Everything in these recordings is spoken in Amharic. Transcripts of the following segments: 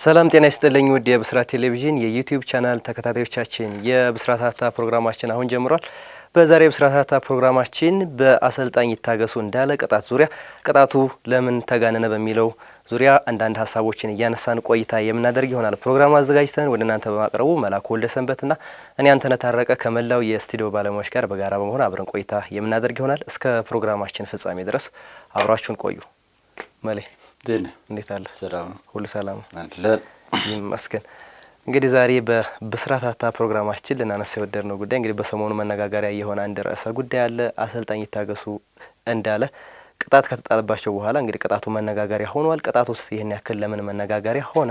ሰላም ጤና ይስጥልኝ ውድ የብስራት ቴሌቪዥን የዩቲዩብ ቻናል ተከታታዮቻችን የብስራት ሀታ ፕሮግራማችን አሁን ጀምሯል። በዛሬ የብስራት ሀታ ፕሮግራማችን በአሰልጣኝ ይታገሱ እንዳለ ቅጣት ዙሪያ ቅጣቱ ለምን ተጋነነ በሚለው ዙሪያ አንዳንድ ሀሳቦችን እያነሳን ቆይታ የምናደርግ ይሆናል። ፕሮግራሙ አዘጋጅተን ወደ እናንተ በማቅረቡ መላኩ ወልደሰንበትና እኔ አንተነህ ታረቀ ከመላው የስቱዲዮ ባለሙያዎች ጋር በጋራ በመሆን አብረን ቆይታ የምናደርግ ይሆናል። እስከ ፕሮግራማችን ፍጻሜ ድረስ አብራችሁን ቆዩ። መሌ እንዴት አለ? ሰላም ሁሉ ሰላም ይመስገን። እንግዲህ ዛሬ በብስራት ሀታ ፕሮግራማችን ልናነሳ የወደድነው ጉዳይ እንግዲህ በሰሞኑ መነጋገሪያ የሆነ አንድ ርዕሰ ጉዳይ አለ። አሰልጣኝ ይታገሱ እንዳለ ቅጣት ከተጣለባቸው በኋላ እንግዲህ ቅጣቱ መነጋገሪያ ሆኗል። ቅጣቱስ ይህን ያክል ለምን መነጋገሪያ ሆነ?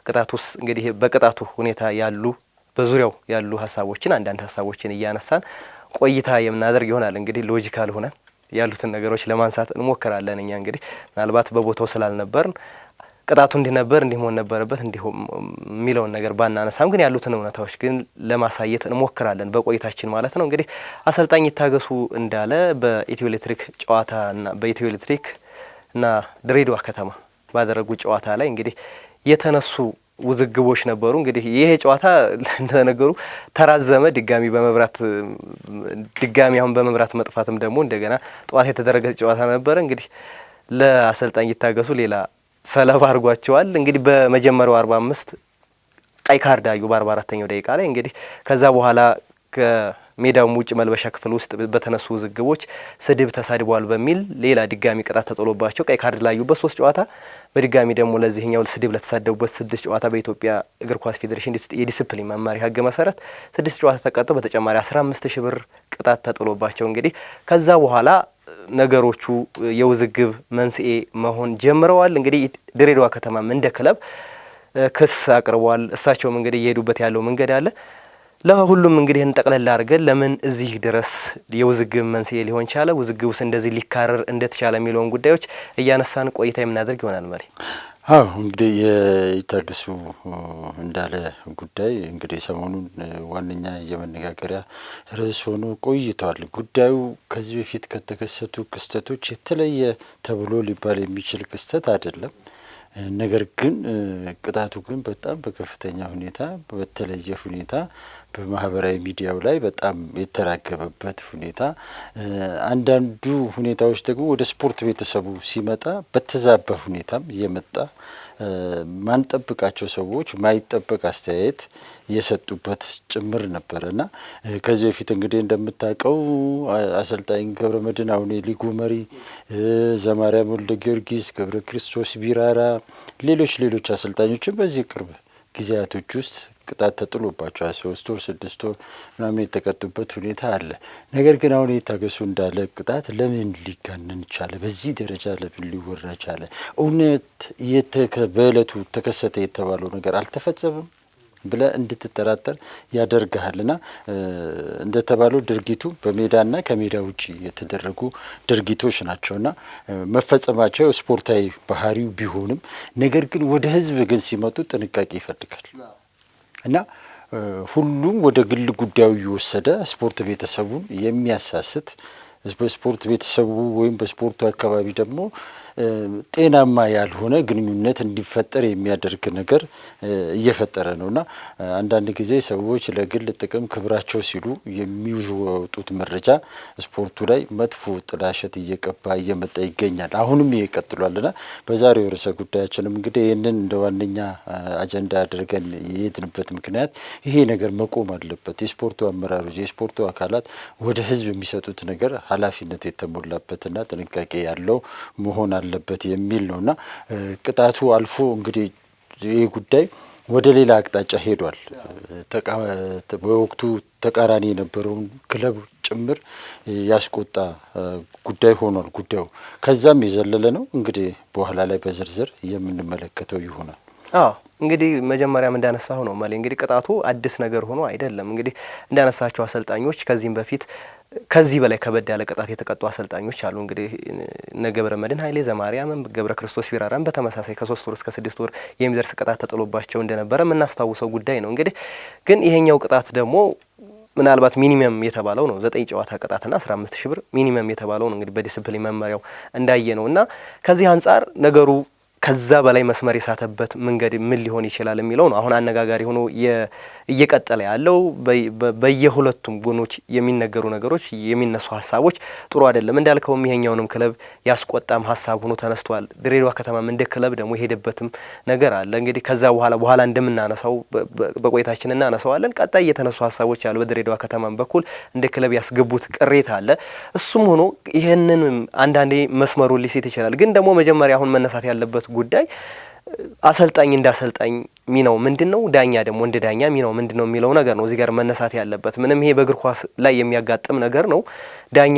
ቅጣቱስ እንግዲህ በቅጣቱ ሁኔታ ያሉ በዙሪያው ያሉ ሀሳቦችን አንዳንድ ሀሳቦችን እያነሳን ቆይታ የምናደርግ ይሆናል። እንግዲህ ሎጂካል ሆነን ያሉትን ነገሮች ለማንሳት እንሞክራለን። እኛ እንግዲህ ምናልባት በቦታው ስላልነበርን ቅጣቱ እንዲህ ነበር እንዲህ መሆን ነበረበት እንዲህ የሚለውን ነገር ባናነሳም ግን ያሉትን እውነታዎች ግን ለማሳየት እንሞክራለን በቆይታችን ማለት ነው። እንግዲህ አሰልጣኝ ይታገሱ እንዳለ በኢትዮ ኤሌክትሪክ ጨዋታና በኢትዮ ኤሌክትሪክ እና ድሬዳዋ ከተማ ባደረጉት ጨዋታ ላይ እንግዲህ የተነሱ ውዝግቦች ነበሩ። እንግዲህ ይሄ ጨዋታ እንደነገሩ ተራዘመ። ድጋሚ አሁን በመብራት መጥፋትም ደግሞ እንደገና ጠዋት የተደረገ ጨዋታ ነበረ። እንግዲህ ለአሰልጣኝ ይታገሱ ሌላ ሰለባ አድርጓቸዋል። እንግዲህ በመጀመሪያው 45 ቀይ ካርድ አዩ በ44ኛው ደቂቃ ላይ እንግዲህ ከዛ በኋላ ከሜዳው ውጭ መልበሻ ክፍል ውስጥ በተነሱ ውዝግቦች ስድብ ተሳድቧል በሚል ሌላ ድጋሚ ቅጣት ተጥሎባቸው ቀይ ካርድ ላዩበት 3 ጨዋታ በድጋሚ ደግሞ ለዚህኛው ስድብ ለተሳደቡበት 6 ጨዋታ በኢትዮጵያ እግር ኳስ ፌዴሬሽን የዲሲፕሊን መመሪያ ሕግ መሰረት 6 ጨዋታ ተቀጥተው በተጨማሪ 15,000 ብር ቅጣት ተጥሎባቸው እንግዲህ ከዛ በኋላ ነገሮቹ የውዝግብ መንስኤ መሆን ጀምረዋል። እንግዲህ ድሬዳዋ ከተማም እንደ ክለብ ክስ አቅርቧል። እሳቸውም እንግዲህ እየሄዱበት ያለው መንገድ አለ። ለሁሉም እንግዲህ እንጠቅለል አድርገን ለምን እዚህ ድረስ የውዝግብ መንስኤ ሊሆን ቻለ፣ ውዝግቡስ እንደዚህ ሊካረር እንደተቻለ የሚለውን ጉዳዮች እያነሳን ቆይታ የምናደርግ ይሆናል። መሪ እንግዲህ የይታገሱ እንዳለ ጉዳይ እንግዲህ ሰሞኑን ዋነኛ የመነጋገሪያ ርዕስ ሆኖ ቆይቷል። ጉዳዩ ከዚህ በፊት ከተከሰቱ ክስተቶች የተለየ ተብሎ ሊባል የሚችል ክስተት አይደለም። ነገር ግን ቅጣቱ ግን በጣም በከፍተኛ ሁኔታ በተለየ ሁኔታ በማህበራዊ ሚዲያው ላይ በጣም የተራገበበት ሁኔታ፣ አንዳንዱ ሁኔታዎች ደግሞ ወደ ስፖርት ቤተሰቡ ሲመጣ በተዛባ ሁኔታም የመጣ ማንጠብቃቸው ሰዎች ማይጠበቅ አስተያየት የሰጡበት ጭምር ነበረና ከዚህ በፊት እንግዲህ እንደምታውቀው አሰልጣኝ ገብረመድህን አሁን የሊጉ መሪ፣ ዘማሪያም ወልደ ጊዮርጊስ፣ ገብረ ክርስቶስ ቢራራ፣ ሌሎች አሰልጣኞችን በዚህ ቅርብ ጊዜያቶች ውስጥ ቅጣት ተጥሎባቸው 3 ወር 6 ወር ምናምን የተቀጡበት ሁኔታ አለ። ነገር ግን አሁን ይታገሱ እንዳለ ቅጣት ለምን ሊጋነን ቻለ? በዚህ ደረጃ ለምን ሊወራ ቻለ? እውነት በእለቱ ተከሰተ የተባለው ነገር አልተፈጸመም ብለህ እንድትጠራጠር ያደርግሃልና እንደተባለው ድርጊቱ በሜዳና ከሜዳ ውጪ የተደረጉ ድርጊቶች ናቸውና መፈጸማቸው ስፖርታዊ ባህሪው ቢሆንም ነገር ግን ወደ ሕዝብ ግን ሲመጡ ጥንቃቄ ይፈልጋል እና ሁሉም ወደ ግል ጉዳዩ የወሰደ ስፖርት ቤተሰቡን የሚያሳስት በስፖርት ቤተሰቡ ወይም በስፖርቱ አካባቢ ደግሞ ጤናማ ያልሆነ ግንኙነት እንዲፈጠር የሚያደርግ ነገር እየፈጠረ ነውና አንዳንድ ጊዜ ሰዎች ለግል ጥቅም ክብራቸው ሲሉ የሚወጡት መረጃ ስፖርቱ ላይ መጥፎ ጥላሸት እየቀባ እየመጣ ይገኛል። አሁንም ይቀጥላልና በዛሬው ርዕሰ ጉዳያችንም እንግዲህ ይህንን እንደ ዋነኛ አጀንዳ አድርገን የሄድንበት ምክንያት ይሄ ነገር መቆም አለበት። የስፖርቱ አመራሮች፣ የስፖርቱ አካላት ወደ ሕዝብ የሚሰጡት ነገር ኃላፊነት የተሞላበትና ጥንቃቄ ያለው መሆን አለበት የሚል ነውና ቅጣቱ አልፎ እንግዲህ ይህ ጉዳይ ወደ ሌላ አቅጣጫ ሄዷል። በወቅቱ ተቃራኒ የነበረውን ክለብ ጭምር ያስቆጣ ጉዳይ ሆኗል። ጉዳዩ ከዛም የዘለለ ነው። እንግዲህ በኋላ ላይ በዝርዝር የምንመለከተው ይሆናል። እንግዲህ መጀመሪያም እንዳነሳው ነው ማለት እንግዲህ ቅጣቱ አዲስ ነገር ሆኖ አይደለም። እንግዲህ እንዳነሳቸው አሰልጣኞች ከዚህም በፊት ከዚህ በላይ ከበድ ያለ ቅጣት የተቀጡ አሰልጣኞች አሉ። እንግዲህ እነ ገብረመድህን ኃይሌ፣ ዘማሪያም ገብረ ክርስቶስ ቢራራም በተመሳሳይ ከ3 ወር እስከ 6 ወር የሚደርስ ቅጣት ተጥሎባቸው እንደነበረ የምናስታውሰው ጉዳይ ነው። እንግዲህ ግን ይሄኛው ቅጣት ደግሞ ምናልባት ሚኒመም የተባለው ነው 9 ጨዋታ ቅጣትና 15,000 ብር ሚኒመም የተባለው ነው እንግዲህ በዲሲፕሊን መመሪያው እንዳየ ነው እና ከዚህ አንጻር ነገሩ ከዛ በላይ መስመር የሳተበት መንገድ ምን ሊሆን ይችላል የሚለው ነው አሁን አነጋጋሪ ሆኖ እየቀጠለ ያለው። በየሁለቱም ጎኖች የሚነገሩ ነገሮች የሚነሱ ሀሳቦች ጥሩ አይደለም። እንዳልከውም ይሄኛውንም ክለብ ያስቆጣም ሀሳብ ሆኖ ተነስቷል። ድሬዳዋ ከተማም እንደ ክለብ ደግሞ የሄደበትም ነገር አለ። እንግዲህ ከዛ በኋላ እንደምናነሳው በቆይታችን እናነሳዋለን። ቀጣይ የተነሱ ሀሳቦች አሉ። በድሬዳዋ ከተማም በኩል እንደ ክለብ ያስገቡት ቅሬታ አለ። እሱም ሆኖ ይህንን አንዳንዴ መስመሩን ሊስት ይችላል። ግን ደግሞ መጀመሪያ አሁን መነሳት ያለበት ጉዳይ አሰልጣኝ እንደ አሰልጣኝ ሚናው ምንድነው፣ ዳኛ ደግሞ እንደ ዳኛ ሚናው ምንድነው የሚለው ነገር ነው እዚህ ጋር መነሳት ያለበት። ምንም ይሄ በእግር ኳስ ላይ የሚያጋጥም ነገር ነው። ዳኛ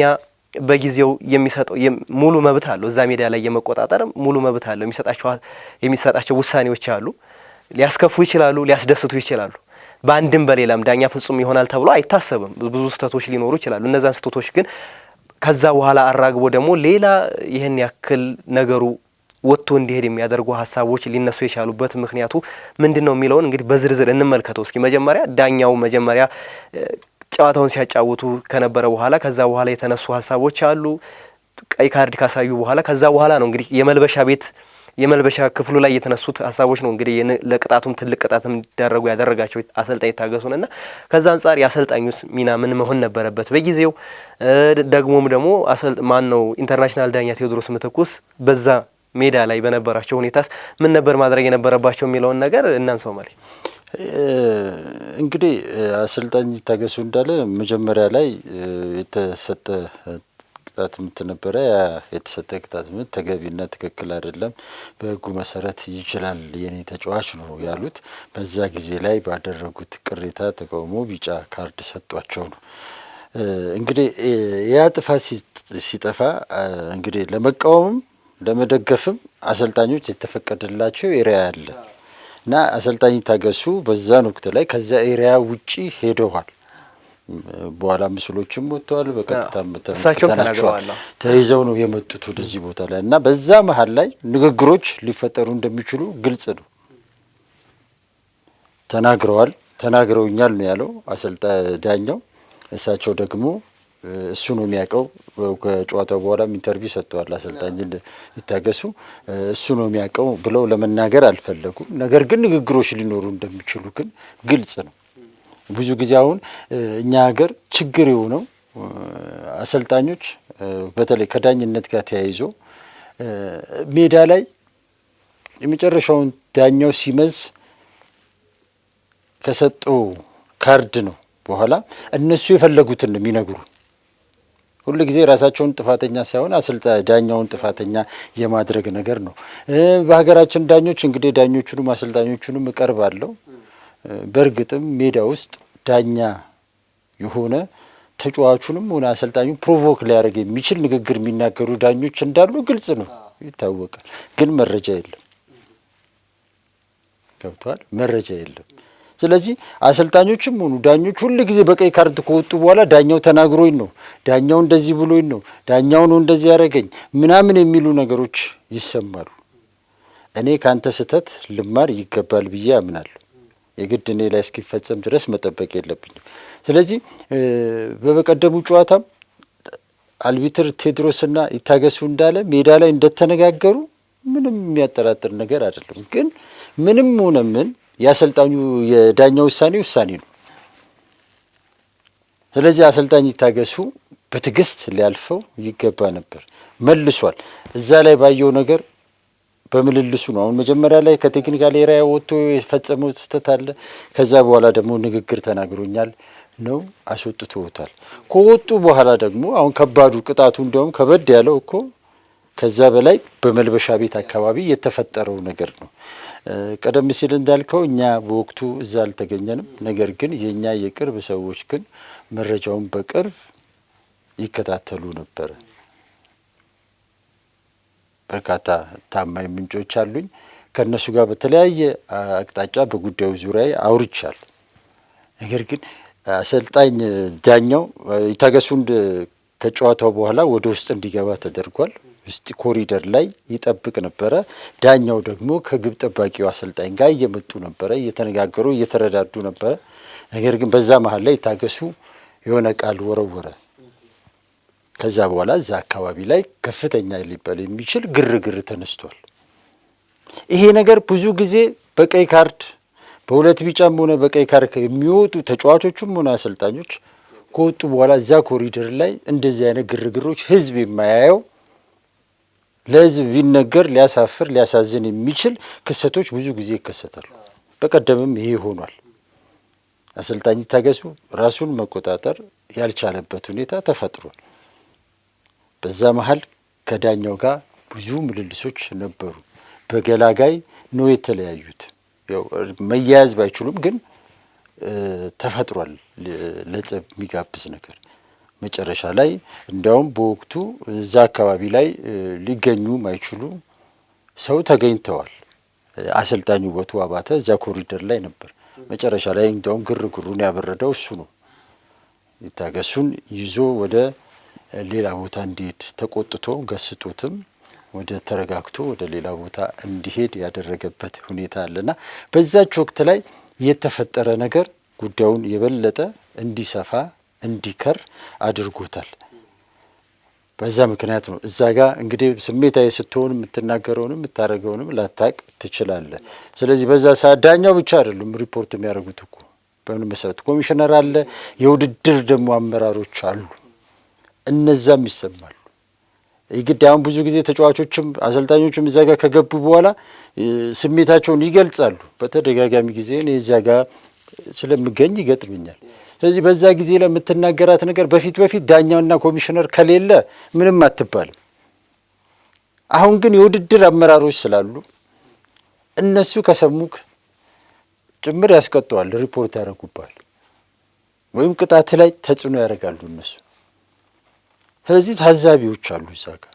በጊዜው የሚሰጠው ሙሉ መብት አለው። እዛ ሜዳ ላይ የመቆጣጠር ሙሉ መብት አለው። የሚሰጣቸው ውሳኔዎች አሉ። ሊያስከፉ ይችላሉ፣ ሊያስደስቱ ይችላሉ። በአንድም በሌላም ዳኛ ፍጹም ይሆናል ተብሎ አይታሰብም። ብዙ ስህተቶች ሊኖሩ ይችላሉ። እነዛን ስህተቶች ግን ከዛ በኋላ አራግቦ ደግሞ ሌላ ይህን ያክል ነገሩ ወጥቶ እንዲሄድ የሚያደርጉ ሀሳቦች ሊነሱ የቻሉበት ምክንያቱ ምንድነው የሚለውን እንግዲህ በዝርዝር እንመልከተው እስኪ። ዳኛው መጀመሪያ ጨዋታውን ሲያጫውቱ ከነበረ በኋላ ከዛ በኋላ የተነሱ ሀሳቦች አሉ። ቀይ ካርድ ካሳዩ በኋላ ከዛ በኋላ ነው እንግዲህ የመልበሻ ክፍሉ ላይ የተነሱት ሀሳቦች ነው እንግዲህ ለቅጣቱም ትልቅ ቅጣትም እንዲዳረጉ ያደረጋቸው አሰልጣኝ ይታገሱንና ከዛ አንጻር የአሰልጣኙስ ሚና ምን መሆን ነበረበት በጊዜው። ደግሞም ደግሞ ኢንተርናሽናል ዳኛ ቴዎድሮስ ምትኩስ በዛ ሜዳ ላይ በነበራቸው ሁኔታስ ምን ነበር ማድረግ የነበረባቸው የሚለውን ነገር እናንሳው ማለት እንግዲህ አሰልጣኝ ይታገሱ እንዳለ መጀመሪያ ላይ የተሰጠ ቅጣት ምት ነበረ። የተሰጠ ቅጣት ምት ተገቢና ትክክል አይደለም፣ በሕጉ መሰረት ይችላል የኔ ተጫዋች ነው ያሉት። በዛ ጊዜ ላይ ባደረጉት ቅሬታ ተቃውሞ ቢጫ ካርድ ሰጧቸው ነው። እንግዲህ ያ ጥፋት ሲጠፋ እንግዲህ ለመቃወምም ለመደገፍም አሰልጣኞች የተፈቀደላቸው ኤሪያ አለ እና አሰልጣኝ ይታገሱ በዛን ወቅት ላይ ከዛ ኤሪያ ውጪ ሄደዋል። በኋላ ምስሎችም ወጥተዋል። በቀጥታም ተናግረዋል። ተይዘው ነው የመጡት ወደዚህ ቦታ ላይ እና በዛ መሀል ላይ ንግግሮች ሊፈጠሩ እንደሚችሉ ግልጽ ነው። ተናግረውኛል ነው ያለው አሰልጣኝ ዳኛው። እሳቸው ደግሞ እሱ ነው የሚያውቀው። ከጨዋታው በኋላም ኢንተርቪው ሰጥተዋል። አሰልጣኝ ይታገሱ እሱ ነው የሚያውቀው ብለው ለመናገር አልፈለጉም። ነገር ግን ንግግሮች ሊኖሩ እንደሚችሉ ግን ግልጽ ነው። ብዙ ጊዜ አሁን እኛ ሀገር ችግር የሆነው አሰልጣኞች በተለይ ከዳኝነት ጋር ተያይዞ ሜዳ ላይ የመጨረሻውን ዳኛው ሲመዝ ከሰጠው ካርድ ነው በኋላ እነሱ የፈለጉትን ነው የሚነግሩ። ሁሉ ጊዜ ራሳቸውን ጥፋተኛ ሳይሆን አሰልጣኝ ዳኛውን ጥፋተኛ የማድረግ ነገር ነው። በሀገራችን ዳኞች እንግዲህ ዳኞቹንም አሰልጣኞቹንም እቀርባለሁ። በእርግጥም ሜዳ ውስጥ ዳኛ የሆነ ተጫዋቹንም ሆነ አሰልጣኙ ፕሮቮክ ሊያደርግ የሚችል ንግግር የሚናገሩ ዳኞች እንዳሉ ግልጽ ነው፣ ይታወቃል። ግን መረጃ የለም። ገብቷል? መረጃ የለም። ስለዚህ አሰልጣኞችም ሆኑ ዳኞች ሁሉ ጊዜ በቀይ ካርድ ከወጡ በኋላ ዳኛው ተናግሮኝ ነው፣ ዳኛው እንደዚህ ብሎኝ ነው፣ ዳኛው ነው እንደዚህ ያደረገኝ ምናምን የሚሉ ነገሮች ይሰማሉ። እኔ ካንተ ስህተት ልማር ይገባል ብዬ አምናለሁ። የግድ እኔ ላይ እስኪፈጸም ድረስ መጠበቅ የለብኝም። ስለዚህ በበቀደሙ ጨዋታም አልቢትር ቴዎድሮስና ይታገሱ እንዳለ ሜዳ ላይ እንደተነጋገሩ ምንም የሚያጠራጥር ነገር አይደለም። ግን ምንም ሆነ ምን የአሰልጣኙ የዳኛው ውሳኔ ነው። ስለዚህ አሰልጣኝ ይታገሱ በትዕግስት ሊያልፈው ይገባ ነበር። መልሷል። እዛ ላይ ባየው ነገር በምልልሱ ነው። አሁን መጀመሪያ ላይ ከቴክኒካል ኤሪያ ወጥቶ የፈጸመው ስህተት አለ። ከዛ በኋላ ደግሞ ንግግር ተናግሮኛል ነው አስወጥቶታል። ከወጡ በኋላ ደግሞ አሁን ከባዱ ቅጣቱ እንዲያውም ከበድ ያለው እኮ ከዛ በላይ በመልበሻ ቤት አካባቢ የተፈጠረው ነገር ነው። ቀደም ሲል እንዳልከው እኛ በወቅቱ እዛ አልተገኘንም። ነገር ግን የኛ የቅርብ ሰዎች ግን መረጃውን በቅርብ ይከታተሉ ነበር። በርካታ ታማኝ ምንጮች አሉኝ። ከነሱ ጋር በተለያየ አቅጣጫ በጉዳዩ ዙሪያ አውርቻለሁ። ነገር ግን አሰልጣኝ ዳኛው ይታገሱን ከጨዋታው በኋላ ወደ ውስጥ እንዲገባ ተደርጓል። ውስጥ ኮሪደር ላይ ይጠብቅ ነበረ። ዳኛው ደግሞ ከግብ ጠባቂው አሰልጣኝ ጋር እየመጡ ነበረ፣ እየተነጋገሩ እየተረዳዱ ነበረ። ነገር ግን በዛ መሀል ላይ ይታገሱ የሆነ ቃል ወረወረ። ከዛ በኋላ እዛ አካባቢ ላይ ከፍተኛ ሊባል የሚችል ግርግር ተነስቷል። ይሄ ነገር ብዙ ጊዜ በቀይ ካርድ በሁለት ቢጫም ሆነ በቀይ ካርድ የሚወጡ ተጫዋቾችም ሆነ አሰልጣኞች ከወጡ በኋላ እዛ ኮሪደር ላይ እንደዚህ አይነት ግርግሮች ህዝብ የማያየው ለህዝብ ቢነገር ሊያሳፍር ሊያሳዝን የሚችል ክስተቶች ብዙ ጊዜ ይከሰታሉ። በቀደምም ይሄ ሆኗል። አሰልጣኝ ይታገሱ ራሱን መቆጣጠር ያልቻለበት ሁኔታ ተፈጥሯል። በዛ መሀል ከዳኛው ጋር ብዙ ምልልሶች ነበሩ። በገላጋይ ነው የተለያዩት። ያው መያያዝ ባይችሉም ግን ተፈጥሯል ለጸብ የሚጋብዝ ነገር። መጨረሻ ላይ እንዲያውም በወቅቱ እዛ አካባቢ ላይ ሊገኙ ማይችሉ ሰው ተገኝተዋል። አሰልጣኙ ውበቱ አባተ እዛ ኮሪደር ላይ ነበር። መጨረሻ ላይ እንዲያውም ግርግሩን ያበረደው እሱ ነው። ይታገሱን ይዞ ወደ ሌላ ቦታ እንዲሄድ ተቆጥቶ ገስጦትም ወደ ተረጋግቶ ወደ ሌላ ቦታ እንዲሄድ ያደረገበት ሁኔታ አለና በዛች ወቅት ላይ የተፈጠረ ነገር ጉዳዩን የበለጠ እንዲሰፋ እንዲከር አድርጎታል። በዛ ምክንያት ነው እዛ ጋር እንግዲህ ስሜታዊ ስትሆን የምትናገረውንም የምታደርገውንም ላታቅ ትችላለህ። ስለዚህ በዛ ሰዓት ዳኛው ብቻ አይደሉም ሪፖርት የሚያደርጉት እኮ በምን መሰረት ኮሚሽነር አለ፣ የውድድር ደግሞ አመራሮች አሉ። እነዛም ይሰማሉ። ይግድ አሁን ብዙ ጊዜ ተጫዋቾችም አሰልጣኞችም እዛ ጋር ከገቡ በኋላ ስሜታቸውን ይገልጻሉ። በተደጋጋሚ ጊዜ እኔ እዛ ጋር ስለምገኝ ይገጥመኛል። ስለዚህ በዛ ጊዜ ለምትናገራት ነገር በፊት ዳኛውና ኮሚሽነር ከሌለ ምንም አትባልም። አሁን ግን የውድድር አመራሮች ስላሉ እነሱ ከሰሙክ ጭምር ያስቀጠዋል፣ ሪፖርት ያደርጉባል፣ ወይም ቅጣት ላይ ተጽዕኖ ያደርጋሉ እነሱ። ስለዚህ ታዛቢዎች አሉ እዛ ጋር።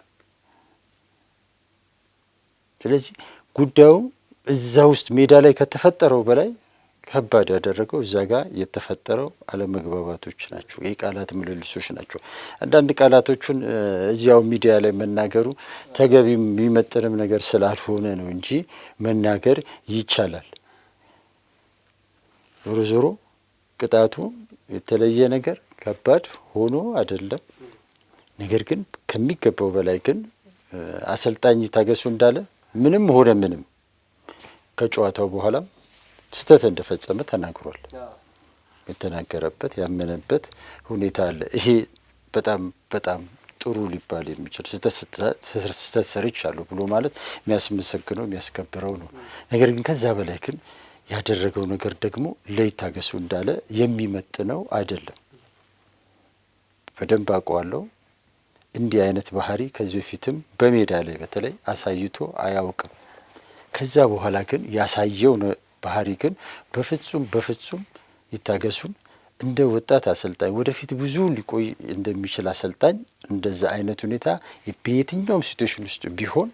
ስለዚህ ጉዳዩ እዛ ውስጥ ሜዳ ላይ ከተፈጠረው በላይ ከባድ ያደረገው እዛ ጋር የተፈጠረው አለመግባባቶች ናቸው። የቃላት ምልልሶች ናቸው። አንዳንድ ቃላቶቹን እዚያው ሚዲያ ላይ መናገሩ ተገቢም የሚመጥንም ነገር ስላልሆነ ነው እንጂ መናገር ይቻላል። ዞሮ ዞሮ ቅጣቱ የተለየ ነገር ከባድ ሆኖ አይደለም። ነገር ግን ከሚገባው በላይ ግን አሰልጣኝ ይታገሱ እንዳለ ምንም ሆነ ምንም ከጨዋታው በኋላም ስህተት እንደፈጸመ ተናግሯል። የተናገረበት ያመነበት ሁኔታ አለ። ይሄ በጣም በጣም ጥሩ ሊባል የሚችል ስህተት ሰርቻለሁ ብሎ ማለት የሚያስመሰግነው የሚያስከብረው ነው። ነገር ግን ከዛ በላይ ግን ያደረገው ነገር ደግሞ ለይታገሱ እንዳለ የሚመጥነው አይደለም። በደንብ አውቀዋለሁ። እንዲህ አይነት ባህሪ ከዚህ በፊትም በሜዳ ላይ በተለይ አሳይቶ አያውቅም። ከዛ በኋላ ግን ያሳየው ባህሪ ግን በፍጹም ይታገሱን እንደ ወጣት አሰልጣኝ ወደፊት ብዙ ሊቆይ እንደሚችል አሰልጣኝ እንደዛ አይነት ሁኔታ በየትኛውም ሲቹዌሽን ውስጥ ቢሆን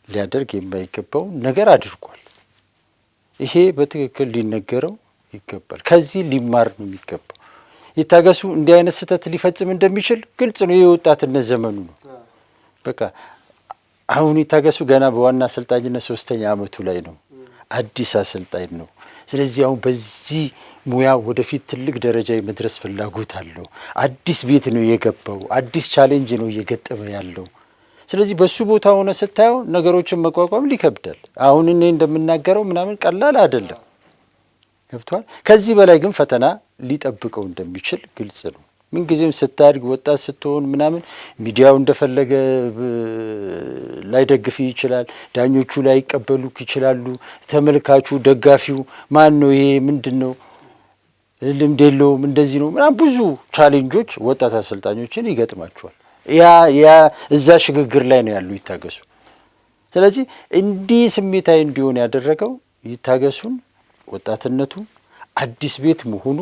ሊያደርግ የማይገባው ነገር አድርጓል። ይሄ በትክክል ሊነገረው ይገባል። ከዚህ ሊማር ነው የሚገባው። ይታገሱ እንዲህ አይነት ስህተት ሊፈጽም እንደሚችል ግልጽ ነው። የወጣትነት ዘመኑ ነው። በቃ አሁን ይታገሱ ገና በዋና አሰልጣኝነት 3ኛ ዓመቱ ላይ ነው። አዲስ አሰልጣኝ ነው። ስለዚህ አሁን በዚህ ሙያ ወደፊት ትልቅ ደረጃ የመድረስ ፍላጎት አለው። አዲስ ቤት ነው የገባው። አዲስ ቻሌንጅ ነው እየገጠመ ያለው። ስለዚህ በሱ ቦታ ሆነ ስታየው ነገሮችን መቋቋም ሊከብዳል። አሁን እኔ እንደምናገረው ምናምን ቀላል አይደለም። ገብቷል። ከዚህ በላይ ግን ፈተና ሊጠብቀው እንደሚችል ግልጽ ነው። ምንጊዜም ስታድግ ወጣት ስትሆን ምናምን ሚዲያው እንደፈለገ ላይደግፍ ይችላል። ዳኞቹ ላይቀበሉክ ይችላሉ። ተመልካቹ፣ ደጋፊው ማን ነው ይሄ ምንድን ነው ልምድ የለውም እንደዚህ ነው ምናምን ብዙ ቻሌንጆች ወጣት አሰልጣኞችን ይገጥማቸዋል። ያ እዛ ሽግግር ላይ ነው ያሉ ይታገሱ። ስለዚህ እንዲህ ስሜታዊ እንዲሆን ያደረገው ይታገሱን ወጣትነቱ፣ አዲስ ቤት መሆኑ፣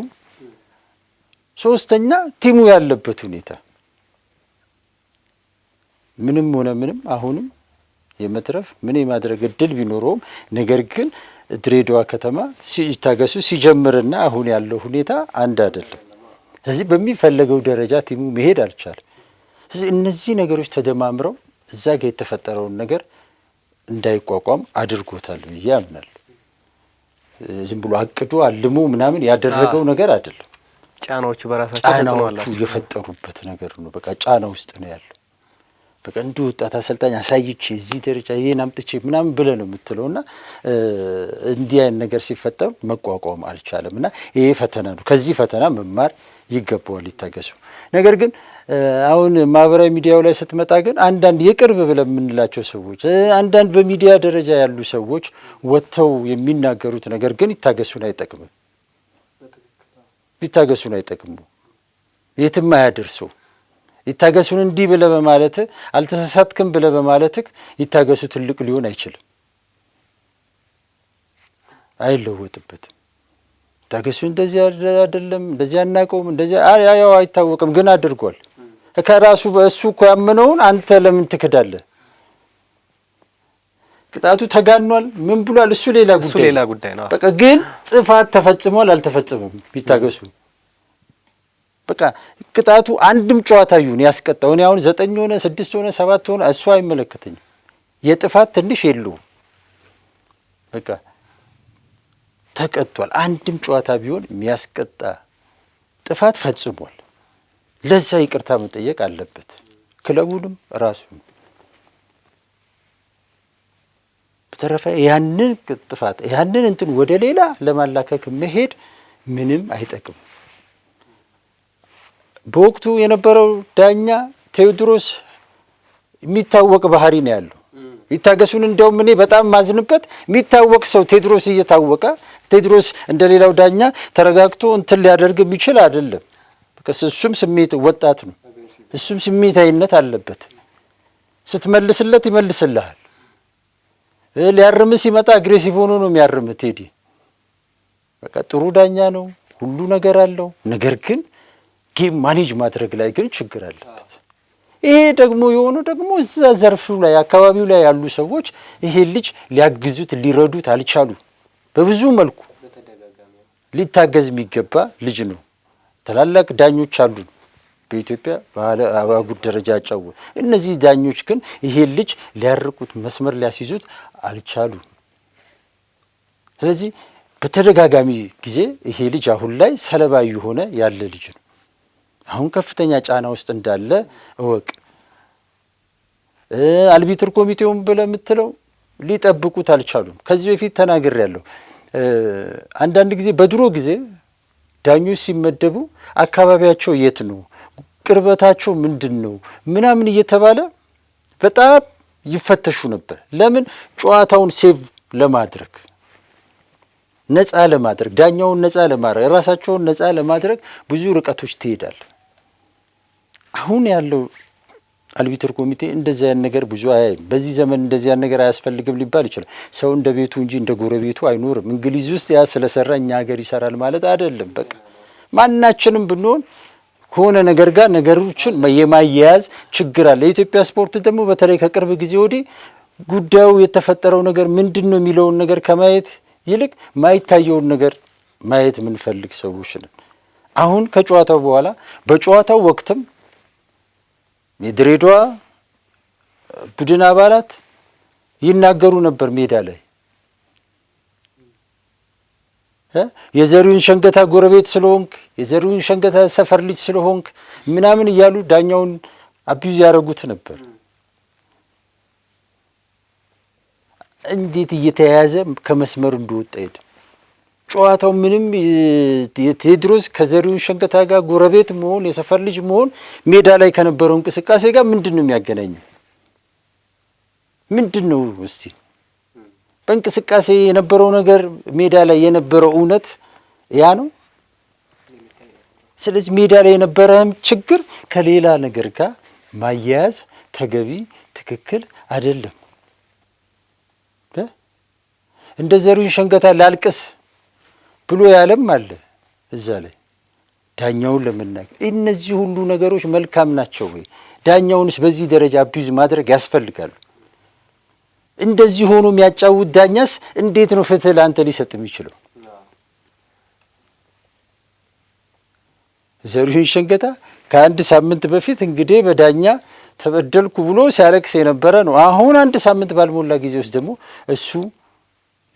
ሶስተኛ ቲሙ ያለበት ሁኔታ ምንም ሆነ ምንም አሁንም የመትረፍ ምን የማድረግ እድል ቢኖረውም ነገር ግን ድሬዳዋ ከተማ ይታገሱ ሲጀምርና አሁን ያለው ሁኔታ አንድ አይደለም። ስለዚህ በሚፈለገው ደረጃ ቲሙ መሄድ አልቻለም። ስለዚህ እነዚህ ነገሮች ተደማምረው እዛ ጋር የተፈጠረውን ነገር እንዳይቋቋም አድርጎታል ብዬ አምናለሁ። ዝም ብሎ አቅዶ አልሞ ምናምን ያደረገው ነገር አይደለም። ጫናዎቹ በራሳቸው ተጽዕኖ የፈጠሩበት ነገር ነው። በቃ ጫና ውስጥ ነው ያለው። በቃ እንደ ወጣት አሰልጣኝ አሳይቼ እዚህ ደረጃ ይሄን አምጥቼ ምናምን ብለህ ነው የምትለውና እንዲህ አይነት ነገር ሲፈጠር መቋቋም አልቻለም እና ይሄ ፈተና ነው። ከዚህ ፈተና መማር ይገባዋል ይታገሱ። ነገር ግን አሁን ማህበራዊ ሚዲያው ላይ ስትመጣ ግን አንዳንድ የቅርብ ብለን የምንላቸው ሰዎች አንዳንድ በሚዲያ ደረጃ ያሉ ሰዎች ወጥተው የሚናገሩት ነገር ግን ይታገሱን አይጠቅምም። ይታገሱን አይጠቅምም፣ የትም አያደርሰው። ይታገሱን እንዲህ ብለህ በማለትህ አልተሳሳትክም ብለህ በማለትህ ይታገሱ ትልቅ ሊሆን አይችልም፣ አይለወጥበትም። ይታገሱ እንደዚህ አይደለም፣ እንደዚህ አናውቀውም፣ እንደዚህ ያው አይታወቅም፣ ግን አድርጓል። ከራሱ በእሱ እኮ ያመነውን አንተ ለምን ትክዳለህ? ቅጣቱ ተጋኗል፣ ምን ብሏል? እሱ ሌላ ጉዳይ ነው። በቃ ግን ጥፋት ተፈጽሟል አልተፈጸመም፣ ይታገሱ። በቃ ቅጣቱ አንድም ጨዋታ ይሁን ያስቀጣው። እኔ አሁን 9 ሆነ 6 ሆነ 7 ሆነ እሱ አይመለከተኝም። የጥፋት ትንሽ የለውም። በቃ ተቀጥቷል። አንድም ጨዋታ ቢሆን የሚያስቀጣ ጥፋት ፈጽሟል። ለዛ ይቅርታ መጠየቅ አለበት፣ ክለቡንም ራሱን። በተረፈ ያንን ጥፋት ያንን እንትን ወደ ሌላ ለማላከክ መሄድ ምንም አይጠቅም። በወቅቱ የነበረው ዳኛ ቴዎድሮስ የሚታወቅ ባህሪ ነው ያለው። ይታገሱን እንደውም እኔ በጣም ማዝንበት የሚታወቅ ሰው ቴዎድሮስ እየታወቀ ቴዎድሮስ እንደሌላው ዳኛ ተረጋግቶ እንትን ሊያደርግ የሚችል አይደለም። እሱም ስሜት ወጣት ነው። እሱም ስሜታዊነት አለበት። ስትመልስለት ይመልስልሃል። ሊያርም ሲመጣ አግሬሲቭ ሆኖ ነው የሚያርም ቴዲ። በቃ ጥሩ ዳኛ ነው፣ ሁሉ ነገር አለው። ነገር ግን ጌም ማኔጅ ማድረግ ላይ ግን ችግር አለበት። ይሄ ደግሞ የሆነው ደግሞ እዛ ዘርፉ ላይ አካባቢው ላይ ያሉ ሰዎች ይሄ ልጅ ሊያግዙት ሊረዱት አልቻሉ። በብዙ መልኩ ሊታገዝ የሚገባ ልጅ ነው። ታላላቅ ዳኞች አሉ በኢትዮጵያ በአህጉር ደረጃ ያጫወቱ። እነዚህ ዳኞች ግን ይሄ ልጅ ሊያርቁት መስመር ሊያስይዙት አልቻሉ። ስለዚህ በተደጋጋሚ ጊዜ ይሄ ልጅ አሁን ላይ ሰለባ የሆነ ያለ ልጅ ነው። አሁን ከፍተኛ ጫና ውስጥ እንዳለ እወቅ። አልቢትር ኮሚቴውን ብለህ የምትለው ሊጠብቁት አልቻሉም። ከዚህ በፊት ተናግሬያለሁ። አንዳንድ ጊዜ በድሮ ጊዜ ዳኞች ሲመደቡ አካባቢያቸው የት ነው፣ ቅርበታቸው ምንድን ነው ምናምን እየተባለ በጣም ይፈተሹ ነበር። ለምን? ጨዋታውን ሴቭ ለማድረግ ነፃ ለማድረግ ዳኛውን ነፃ ለማድረግ ራሳቸውን ነፃ ለማድረግ ብዙ ርቀቶች ትሄዳል። አሁን ያለው አልቢትር ኮሚቴ እንደዚህ አይነት ነገር ብዙ አያይም። በዚህ ዘመን እንደዚህ አይነት ነገር አያስፈልግም ሊባል ይችላል። ሰው እንደ ቤቱ እንጂ እንደ ጎረቤቱ አይኖርም። እንግሊዝ ውስጥ ያ ስለሰራ እኛ ሀገር ይሰራል ማለት አይደለም። በቃ ማናችንም ብንሆን ከሆነ ነገር ጋር ነገሮችን የማያያዝ ችግር አለ። የኢትዮጵያ ስፖርት ደግሞ በተለይ ከቅርብ ጊዜ ወዲህ ጉዳዩ የተፈጠረው ነገር ምንድን ነው የሚለውን ነገር ከማየት ይልቅ ማይታየውን ነገር ማየት የምንፈልግ ሰዎች ነን። አሁን ከጨዋታው በኋላ በጨዋታው ወቅትም የድሬዳዋ ቡድን አባላት ይናገሩ ነበር ሜዳ ላይ የዘሪሁን ሸንገታ ጎረቤት ስለሆንክ የዘሪሁን ሸንገታ ሰፈር ልጅ ስለሆንክ ምናምን እያሉ ዳኛውን አቢዩዝ ያደረጉት ነበር። እንዴት እየተያያዘ ከመስመር እንደወጣ ሄደ ጨዋታው። ምንም ቴዎድሮስ ከዘሪሁን ሸንገታ ጋር ጎረቤት መሆን የሰፈር ልጅ መሆን ሜዳ ላይ ከነበረው እንቅስቃሴ ጋር ምንድን ነው የሚያገናኘው? ምንድን ነው እስቲ በእንቅስቃሴ የነበረው ነገር ሜዳ ላይ የነበረው እውነት ያ ነው። ስለዚህ ሜዳ ላይ የነበረም ችግር ከሌላ ነገር ጋር ማያያዝ ተገቢ ትክክል አይደለም። እንደ ዘሪሁን ሸንገታ ላልቅስ ብሎ ያለም አለ እዛ ላይ ዳኛውን ለመናገር። እነዚህ ሁሉ ነገሮች መልካም ናቸው ወይ? ዳኛውንስ በዚህ ደረጃ አቢዩዝ ማድረግ ያስፈልጋሉ? እንደዚህ ሆኖ የሚያጫውት ዳኛስ እንዴት ነው ፍትህ ለአንተ ሊሰጥ የሚችለው? ዘሪሁን ሸንገታ ከአንድ ሳምንት በፊት እንግዲህ በዳኛ ተበደልኩ ብሎ ሲያለቅስ የነበረ ነው። አሁን አንድ ሳምንት ባልሞላ ጊዜ ውስጥ ደግሞ እሱ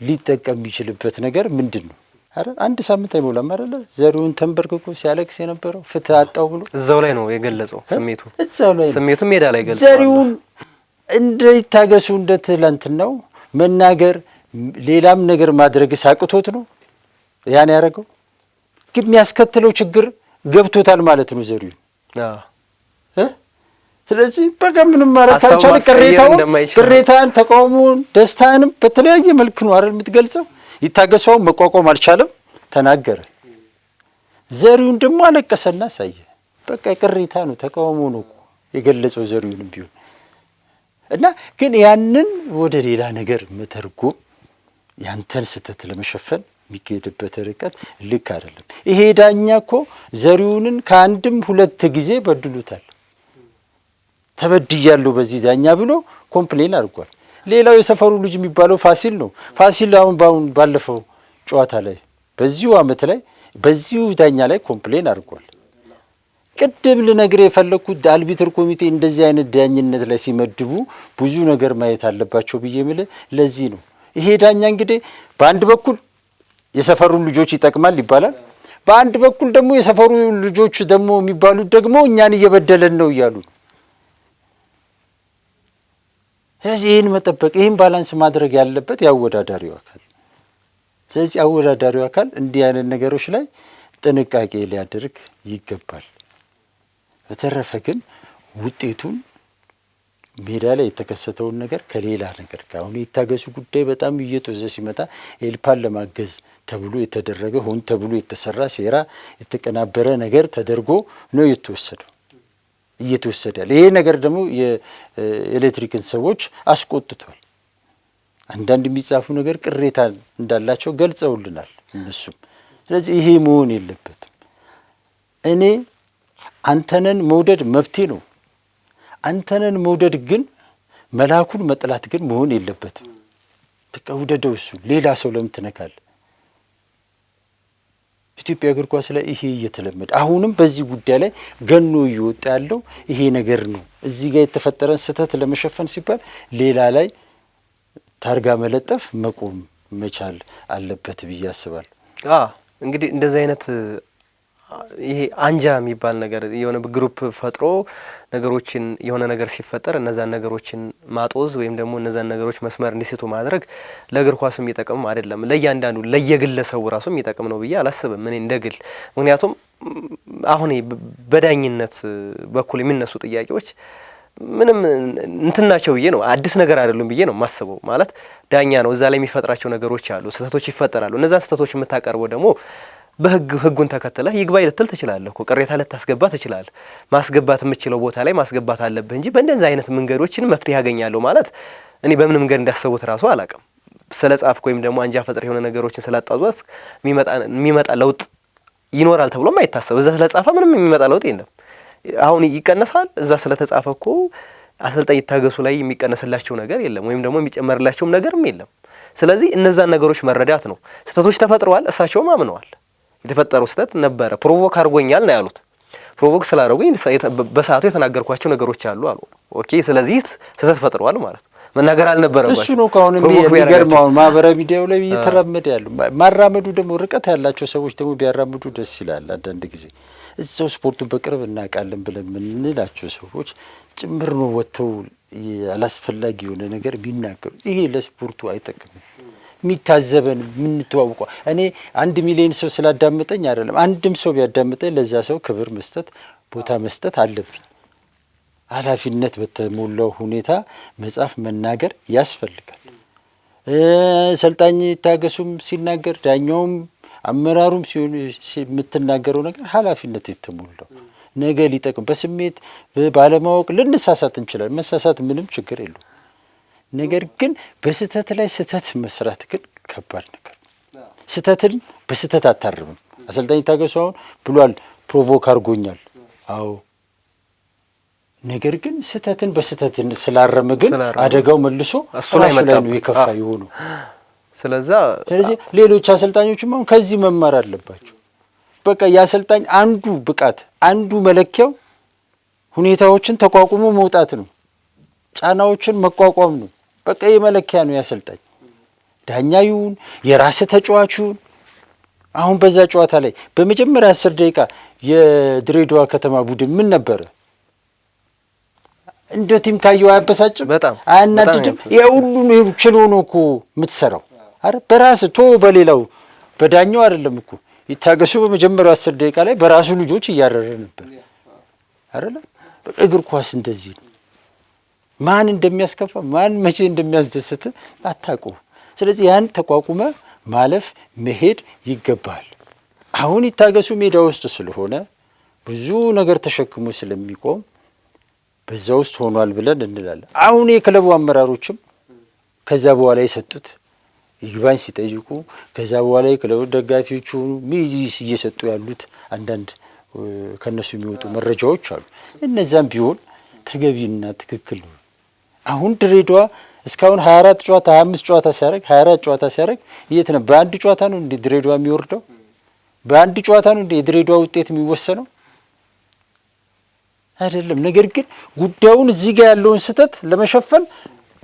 ሊጠቀም የሚችልበት ነገር ምንድን ነው? አረ አንድ ሳምንት አይሞላም አይደለ ዘሪሁን ተንበርክኮ ሲያለቅስ የነበረው ፍትህ አጣው ብሎ እዛው ላይ ነው የገለጸው ስሜቱ። እዛው ላይ ስሜቱ ሜዳ ላይ ገልጿል። ዘሪሁን እንደ ይታገሱ እንደ ትላንትናው መናገር ሌላም ነገር ማድረግ ሳቅቶት ነው ያን ያደረገው። ግን የሚያስከትለው ችግር ገብቶታል ማለት ነው ዘሪሁን። ስለዚህ በቃ ምንም ማለት ካልቻለ ቅሬታን፣ ተቃውሞን፣ ደስታንም በተለያየ መልክ ነው አይደል የምትገልጸው። ይታገሰው መቋቋም አልቻለም፣ ተናገረ። ዘሪሁን ደግሞ አለቀሰና ሳየ። በቃ ቅሬታ ነው ተቃውሞ ነው የገለጸው ዘሪሁንም ቢሆን እና ግን ያንን ወደ ሌላ ነገር መተርጎም ያንተን ስህተት ለመሸፈን የሚካሄድበት ርቀት ልክ አይደለም። ይሄ ዳኛ እኮ ዘሪሁንን ከአንድም ሁለት ጊዜ በድሉታል። ተበድያለሁ በዚህ ዳኛ ብሎ ኮምፕሌን አድርጓል። ሌላው የሰፈሩ ልጅ የሚባለው ፋሲል ነው። ፋሲል አሁን ባለፈው ጨዋታ ላይ በዚሁ አመት ላይ በዚሁ ዳኛ ላይ ኮምፕሌን አድርጓል። ቅድም ልነግርህ የፈለኩት አልቢትር ኮሚቴ እንደዚህ አይነት ዳኝነት ላይ ሲመድቡ ብዙ ነገር ማየት አለባቸው ብዬ የምልህ ለዚህ ነው። ይሄ ዳኛ እንግዲህ በአንድ በኩል የሰፈሩን ልጆች ይጠቅማል ይባላል፣ በአንድ በኩል ደግሞ የሰፈሩ ልጆች ደግሞ የሚባሉት ደግሞ እኛን እየበደለን ነው እያሉ ነው። ስለዚህ ይህን መጠበቅ ይህን ባላንስ ማድረግ ያለበት የአወዳዳሪው አካል። ስለዚህ አወዳዳሪው አካል እንዲህ አይነት ነገሮች ላይ ጥንቃቄ ሊያደርግ ይገባል። በተረፈ ግን ውጤቱን ሜዳ ላይ የተከሰተውን ነገር ከሌላ ነገር ጋር አሁን የታገሱ ጉዳይ በጣም እየጦዘ ሲመጣ ኤልፓን ለማገዝ ተብሎ የተደረገ ሆን ተብሎ የተሰራ ሴራ የተቀናበረ ነገር ተደርጎ ነው እየተወሰደ ያለ። ይሄ ነገር ደግሞ የኤሌክትሪክን ሰዎች አስቆጥቷል። አንዳንድ የሚጻፉ ነገር ቅሬታ እንዳላቸው ገልጸውልናል እነሱም። ስለዚህ ይሄ መሆን የለበትም። እኔ አንተነን መውደድ መብቴ ነው። አንተነን መውደድ ግን መላኩን መጥላት ግን መሆን የለበትም። በቃ ውደደው እሱ ሌላ ሰው ለምን ትነካለህ? ኢትዮጵያ እግር ኳስ ላይ ይሄ እየተለመደ አሁንም በዚህ ጉዳይ ላይ ገኖ እየወጣ ያለው ይሄ ነገር ነው። እዚህ ጋር የተፈጠረን ስህተት ለመሸፈን ሲባል ሌላ ላይ ታርጋ መለጠፍ መቆም መቻል አለበት ብዬ አስባለሁ። እንግዲህ እንደዚህ አይነት ይሄ አንጃ የሚባል ነገር የሆነ ግሩፕ ፈጥሮ ነገሮችን የሆነ ነገር ሲፈጠር እነዛን ነገሮችን ማጦዝ ወይም ደግሞ እነዛን ነገሮች መስመር እንዲስቱ ማድረግ ለእግር ኳሱ የሚጠቅም አይደለም። ለእያንዳንዱ ለየግለሰቡ ራሱ የሚጠቅም ነው ብዬ አላስብም እኔ እንደግል። ምክንያቱም አሁን በዳኝነት በኩል የሚነሱ ጥያቄዎች ምንም እንትን ናቸው ብዬ ነው አዲስ ነገር አይደሉም ብዬ ነው የማስበው። ማለት ዳኛ ነው፣ እዛ ላይ የሚፈጥራቸው ነገሮች አሉ፣ ስህተቶች ይፈጠራሉ። እነዛን ስህተቶች የምታቀርበው ደግሞ ህጉን ተከትለህ ይግባኝ ልትል ትችላለህ እኮ፣ ቅሬታ ልታስገባ ትችላለህ። ማስገባት የምችለው ቦታ ላይ ማስገባት አለብህ እንጂ በእንደዚህ አይነት መንገዶችን መፍትሄ ያገኛለሁ ማለት እኔ በምን መንገድ እንዳሰቡት ራሱ አላውቅም። ስለ ጻፍክ ወይም ደግሞ አንጃ ፈጥር የሆነ ነገሮችን ስላጣዟት የሚመጣ ለውጥ ይኖራል ተብሎም አይታሰብ። እዛ ስለጻፈ ምንም የሚመጣ ለውጥ የለም። አሁን ይቀነሳል። እዛ ስለተጻፈ እኮ አሰልጣኝ ይታገሱ ላይ የሚቀነስላቸው ነገር የለም ወይም ደግሞ የሚጨመርላቸውም ነገርም የለም። ስለዚህ እነዛን ነገሮች መረዳት ነው። ስህተቶች ተፈጥረዋል፣ እሳቸውም አምነዋል። የተፈጠረው ስህተት ነበረ፣ ፕሮቮክ አድርጎኛል ነው ያሉት። ፕሮቮክ ስላደረጉኝ በሰዓቱ የተናገርኳቸው ነገሮች አሉ አሉ። ኦኬ፣ ስለዚህ ስህተት ፈጥረዋል ማለት ነው። መናገር አልነበረባቸው። እሱ ነው ካሁን የሚገርመው ማህበራዊ ሚዲያው ላይ እየተራመደ ያለው። ማራመዱ ደግሞ ርቀት ያላቸው ሰዎች ደግሞ ቢያራምዱ ደስ ይላል። አንዳንድ ጊዜ እዛው ስፖርቱን በቅርብ እናውቃለን ብለን የምንላቸው ሰዎች ጭምር ነው ወጥተው አላስፈላጊ የሆነ ነገር ቢናገሩ። ይሄ ለስፖርቱ አይጠቅምም። የሚታዘበን የምንተዋውቀው እኔ 1 ሚሊዮን ሰው ስላዳመጠኝ አይደለም። አንድም ሰው ቢያዳምጠኝ ለዛ ሰው ክብር መስጠት ቦታ መስጠት አለብኝ። ኃላፊነት በተሞላው ሁኔታ መጻፍ መናገር ያስፈልጋል። ሰልጣኝ ታገሱም ሲናገር ዳኛውም አመራሩም ሲሆን የምትናገረው ነገር ኃላፊነት የተሞላው ነገ ሊጠቅም። በስሜት ባለማወቅ ልንሳሳት እንችላለን። መሳሳት ምንም ችግር የለውም። ነገር ግን በስህተት ላይ ስህተት መስራት ግን ከባድ ነገር። ስህተትን በስህተት አታርምም። አሰልጣኝ ታገሱ አሁን ብሏል፣ ፕሮቮክ አድርጎኛል። አዎ፣ ነገር ግን ስህተትን በስህተት ስላረመ ግን አደጋው መልሶ እሱ ላይ ነው የከፋ የሆነው። ስለዚህ ሌሎች አሰልጣኞችም አሁን ከዚህ መማር አለባቸው። በቃ የአሰልጣኝ አንዱ ብቃት አንዱ መለኪያው ሁኔታዎችን ተቋቁሞ መውጣት ነው። ጫናዎችን መቋቋም ነው። በቃ የመለኪያ ነው ያሰልጣኝ። ዳኛ ይሁን የራስ ተጫዋች ይሁን አሁን በዛ ጨዋታ ላይ በመጀመሪያ 10 ደቂቃ የድሬዳዋ ከተማ ቡድን ምን ነበረ? እንደ ቲም ካየው አያበሳጭም? አያናድድም? የሁሉም ችሎ ነው እኮ የምትሰራው። አረ በራስ ቶ በሌላው በዳኛው አይደለም እኮ ይታገሱ። በመጀመሪያው 10 ደቂቃ ላይ በራሱ ልጆች እያረረ ነበር አይደል? እግር ኳስ እንደዚህ ነው። ማን እንደሚያስከፋ ማን መቼ እንደሚያስደስት አታውቁም። ስለዚህ ያን ተቋቁመ ማለፍ መሄድ ይገባል። አሁን ይታገሱ ሜዳ ውስጥ ስለሆነ ብዙ ነገር ተሸክሞ ስለሚቆም በዛ ውስጥ ሆኗል ብለን እንላለን። አሁን የክለቡ አመራሮችም ከዛ በኋላ የሰጡት ይግባኝ ሲጠይቁ ከዛ በኋላ የክለቡ ደጋፊዎቹ ሚዲስ እየሰጡ ያሉት አንዳንድ ከነሱ የሚወጡ መረጃዎች አሉ። እነዛም ቢሆን ተገቢና ትክክል ነው። አሁን ድሬዳዋ እስካሁን 24 ጨዋታ 25 ጨዋታ ሲያደርግ 24 ጨዋታ ሲያደርግ የት ነው? በአንድ ጨዋታ ነው እንዴ ድሬዳዋ የሚወርደው? በአንድ ጨዋታ ነው እንዴ የድሬዳዋ ውጤት የሚወሰነው? አይደለም። ነገር ግን ጉዳዩን እዚህ ጋር ያለውን ስህተት ለመሸፈን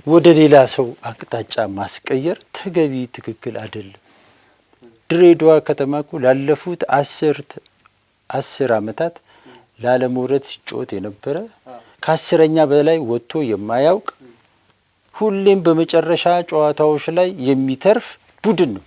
ወደ ሌላ ሰው አቅጣጫ ማስቀየር ተገቢ ትክክል አይደለም። ድሬዳዋ ከተማ እኮ ላለፉት 10 ዓመታት ላለመውረድ ሲጫወት የነበረ ከ10ኛ በላይ ወጥቶ የማያውቅ ሁሌም በመጨረሻ ጨዋታዎች ላይ የሚተርፍ ቡድን ነው።